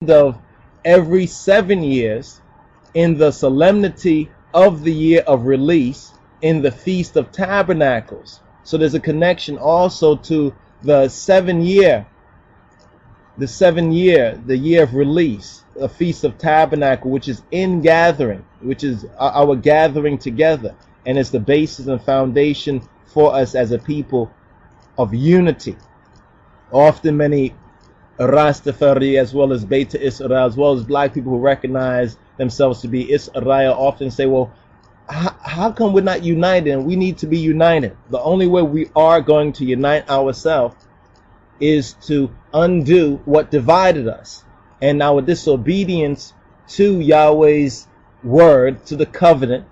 of every 7 years, in the solemnity of the year of release, in the Feast of Tabernacles. So there's a connection also to the 7 year, the year of release, a Feast of Tabernacle, which is in gathering, which is our gathering together, and it's the basis and foundation for us as a people of unity. Often many Rastafari, as well as Beta Israel, as well as black people who recognize themselves to be Israel, often say, well, how come we're not united? And we need to be united. The only way we are going to unite ourselves is to undo what divided us. And our disobedience to Yahweh's word, to the covenant,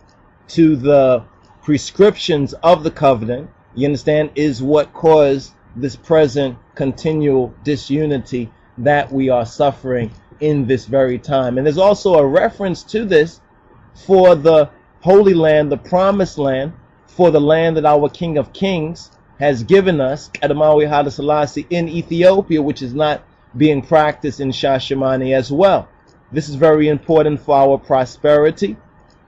to the prescriptions of the covenant, you understand, is what caused this present continual disunity that we are suffering in this very time. And there's also a reference to this for the Holy Land, the Promised Land, for the land that our King of Kings has given us, Adamawi Haile Selassie, in Ethiopia, which is not being practiced in Shashamani as well. This is very important for our prosperity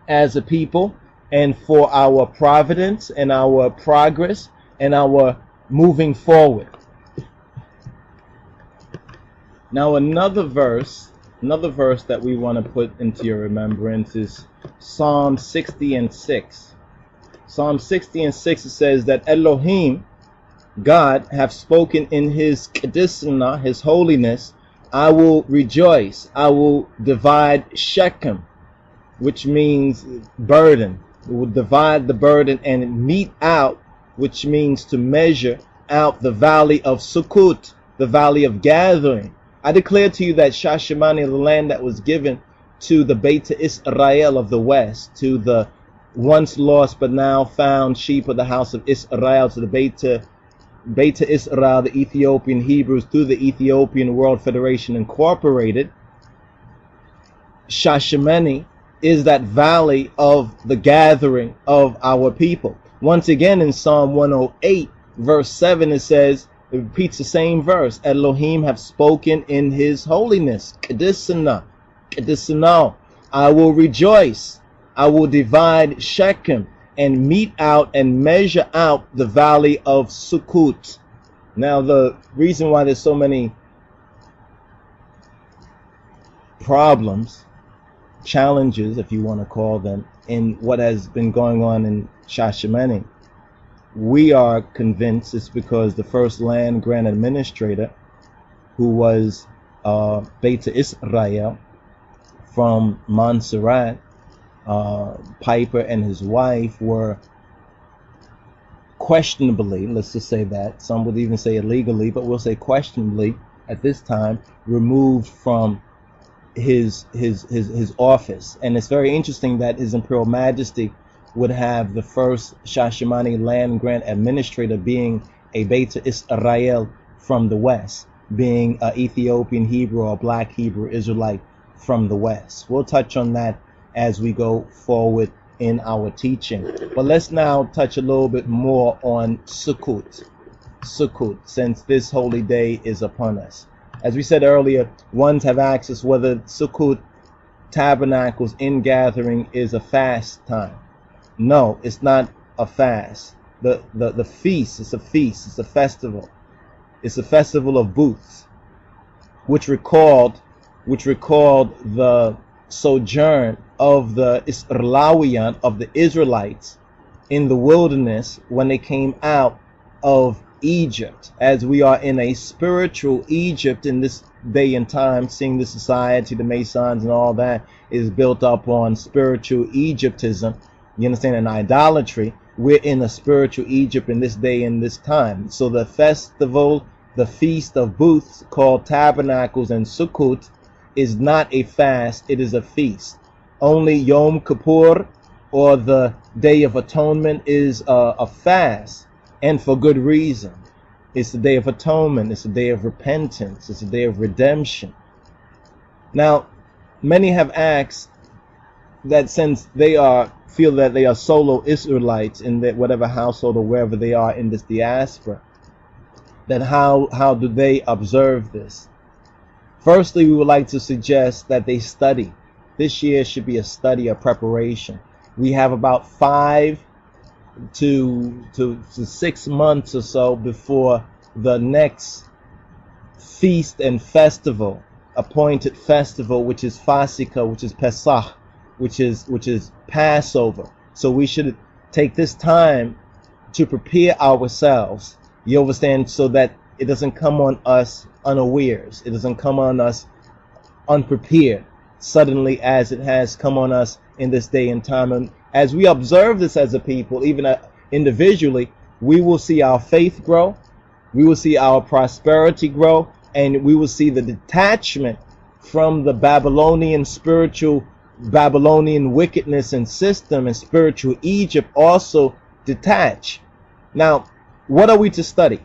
as a people, and for our providence and our progress and our moving forward. Now another verse that we want to put into your remembrance is Psalm 60 and 6. Psalm 60 and 6, it says that Elohim, God, have spoken in his Kedisna, his holiness, I will rejoice, I will divide Shechem, which means burden. It will divide the burden and mete out, which means to measure out, the valley of Succoth, the valley of gathering. I declare to you that Shashamani, the land that was given to the Beta Israel of the West, to the once lost but now found sheep of the house of Israel, to the Beta Israel, the Ethiopian Hebrews, through the Ethiopian World Federation Incorporated, Shashamani is that valley of the gathering of our people. Once again in Psalm 108 verse 7, it says, it repeats the same verse, Elohim have spoken in his holiness, Kedisna, I will rejoice, I will divide Shechem and mete out and measure out the valley of Succoth. Now the reason why there's so many problems, challenges, if you want to call them, in what has been going on in Shashamani, we are convinced it's because the first land grant administrator, who was Beta Israel from Montserrat, Piper and his wife, were questionably, let's just say that, some would even say illegally, but we'll say questionably at this time, removed from his office. And it's very interesting that His Imperial Majesty would have the first Shashamani land grant administrator being a Beta Israel from the West, being an Ethiopian Hebrew or black Hebrew Israelite from the West. We'll touch on that as we go forward in our teaching. But let's now touch a little bit more on Succoth, since this holy day is upon us. As we said earlier, ones have asked us whether Succoth Tabernacles in gathering is a fast time. No, it's not a fast. The feast, it's a feast, it's a festival. It's a festival of booths, which recalled the sojourn of the Israelian, of the Israelites in the wilderness when they came out of Egypt, as we are in a spiritual Egypt in this day and time, seeing the society, the Masons and all that is built up on spiritual Egyptism, you understand, and idolatry. We're in a spiritual Egypt in this day and this time. So the festival, the feast of booths called Tabernacles and Succoth is not a fast, it is a feast. Only Yom Kippur, or the Day of Atonement, is a fast. And for good reason. It's the Day of Atonement. It's a day of repentance. It's a day of redemption. Now, many have asked that since they feel that they are solo Israelites in that whatever household or wherever they are in this diaspora, then how do they observe this? Firstly, we would like to suggest that they study. This year should be a study, a preparation. We have about 5 to 6 months or so before the next feast and festival, appointed festival, which is Fasika, which is Pesach, which is Passover. So we should take this time to prepare ourselves, you understand, so that it doesn't come on us unawares. It doesn't come on us unprepared suddenly, as it has come on us in this day and time. And as we observe this as a people, even individually, we will see our faith grow, we will see our prosperity grow, and we will see the detachment from the Babylonian Babylonian wickedness and system and spiritual Egypt also detach. Now, what are we to study?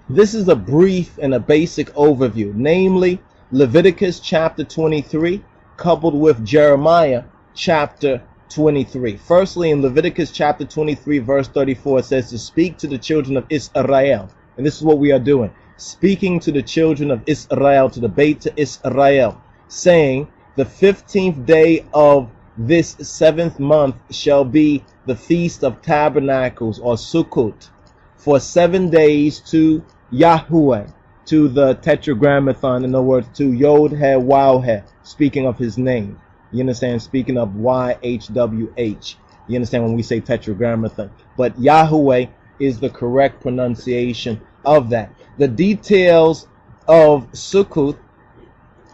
This is a brief and a basic overview, namely Leviticus chapter 23 coupled with Jeremiah chapter 23. Firstly, in Leviticus chapter 23 verse 34, it says to speak to the children of Israel. And this is what we are doing. Speaking to the children of Israel, to the Beit Israel, saying, the 15th day of this 7th month shall be the Feast of Tabernacles, or Succoth, for 7 days to Yahweh, to the Tetragrammaton, in other words, to Yod He Waw He, speaking of his name. You understand? Speaking of YHWH. You understand when we say Tetragrammaton. But Yahweh is the correct pronunciation of that. The details of Succoth,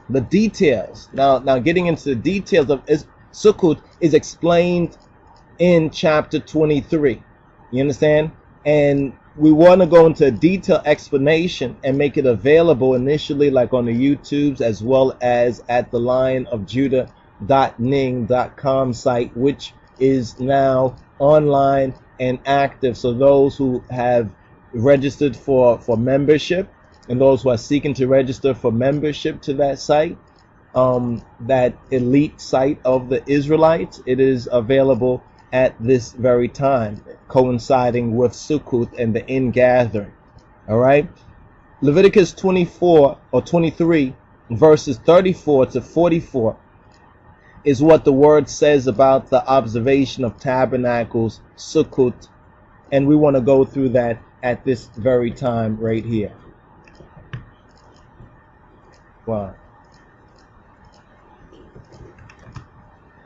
the details, now getting into the details of Succoth is explained in chapter 23. You understand? And we want to go into a detailed explanation and make it available initially, like on the YouTubes, as well as at the lionofjudah.ning.com site, which is now online and active. So those who have registered for membership and those who are seeking to register for membership to that site, that elite site of the Israelites, it is available at this very time, coinciding with Succoth and the ingathering. All right, Leviticus 24 or 23 verses 34 to 44 is what the word says about the observation of tabernacles, Succoth, and we want to go through that at this very time right here. Wow.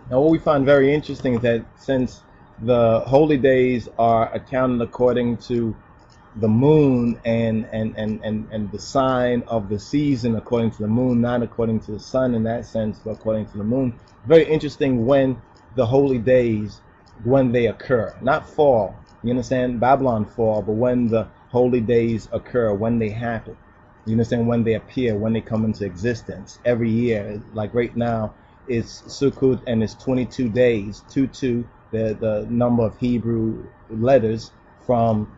Now, what we find very interesting is that since the holy days are accounted according to the moon and the sign of the season according to the moon, not according to the sun in that sense, but according to the moon. Very interesting when the holy days, when they occur, not fall. You understand? Babylon fall, but when the holy days occur, when they happen. You understand? When they appear, when they come into existence. Every year, like right now, it's Sukkot and it's 22 days, 22, the number of Hebrew letters from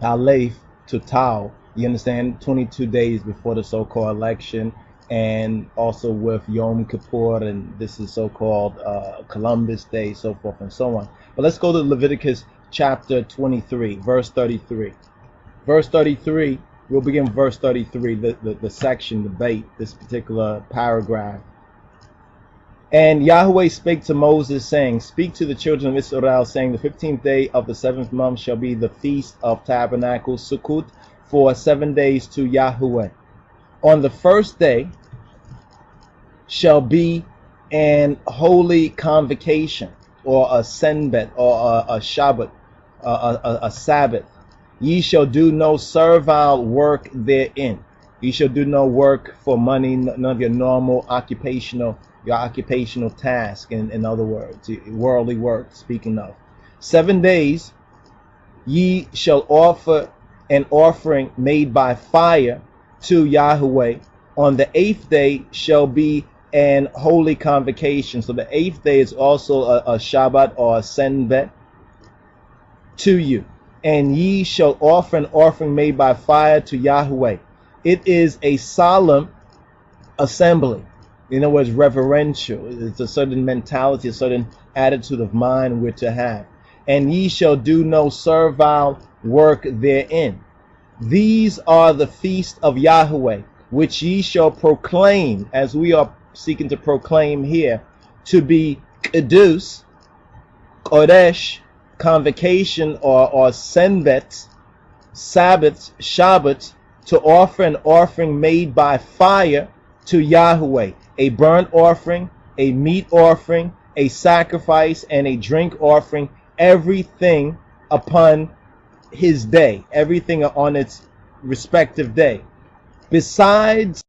Aleph to Tau. You understand? 22 days before the so-called election, and also with Yom Kippur, and this is so-called Columbus Day, so forth and so on. But let's go to Leviticus chapter 23, verse 33. Verse 33, we'll begin verse 33, the section, the bait, this particular paragraph. And Yahweh spake to Moses, saying, speak to the children of Israel, saying, the 15th day of the 7th month shall be the feast of tabernacles, Sukkot, for 7 days to Yahweh. On the first day shall be an holy convocation, or a senbet, or a Shabbat, a Sabbath. Ye shall do no servile work therein. Ye shall do no work for money, none of your normal occupational task, in other words, worldly work, speaking of. 7 days ye shall offer an offering made by fire to Yahweh. On the 8th day shall be an holy convocation. So the 8th day is also a Shabbat or a Senbet to you. And ye shall offer an offering made by fire to Yahweh. It is a solemn assembly. In other words, reverential. It's a certain mentality, a certain attitude of mind we're to have. And ye shall do no servile work therein. These are the feasts of Yahweh, which ye shall proclaim, as we are seeking to proclaim here, to be Kedus, Kodesh, convocation or senbet, Sabbaths, Shabbats, to offer an offering made by fire to Yahweh, a burnt offering, a meat offering, a sacrifice, and a drink offering, everything upon his day, everything on its respective day. Besides